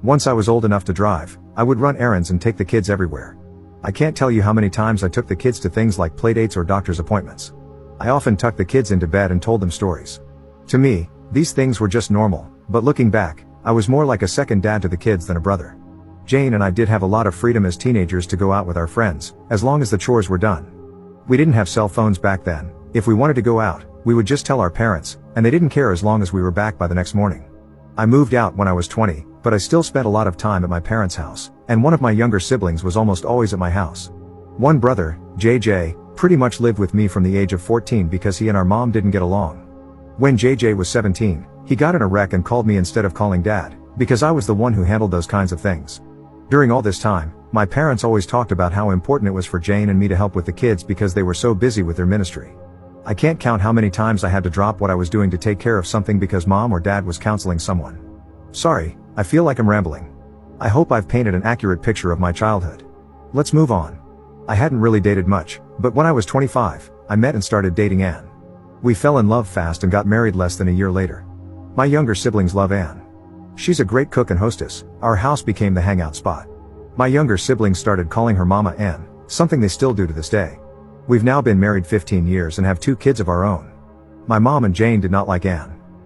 Once I was old enough to drive, I would run errands and take the kids everywhere. I can't tell you how many times I took the kids to things like playdates or doctor's appointments. I often tucked the kids into bed and told them stories. To me, these things were just normal, but looking back, I was more like a second dad to the kids than a brother. Jane and I did have a lot of freedom as teenagers to go out with our friends, as long as the chores were done. We didn't have cell phones back then. If we wanted to go out, we would just tell our parents, and they didn't care as long as we were back by the next morning. I moved out when I was 20, but I still spent a lot of time at my parents' house, and one of my younger siblings was almost always at my house. One brother, JJ, pretty much lived with me from the age of 14 because he and our mom didn't get along. When JJ was 17, he got in a wreck and called me instead of calling dad, because I was the one who handled those kinds of things. During all this time, my parents always talked about how important it was for Jane and me to help with the kids because they were so busy with their ministry. I can't count how many times I had to drop what I was doing to take care of something because mom or dad was counseling someone. Sorry, I feel like I'm rambling. I hope I've painted an accurate picture of my childhood. Let's move on. I hadn't really dated much, but when I was 25, I met and started dating Anne. We fell in love fast and got married less than a year later. My younger siblings love Anne. She's a great cook and hostess. Our house became the hangout spot. My younger siblings started calling her Mama Anne, something they still do to this day. We've now been married 15 years and have 2 kids of our own. My mom and Jane did not like Anne.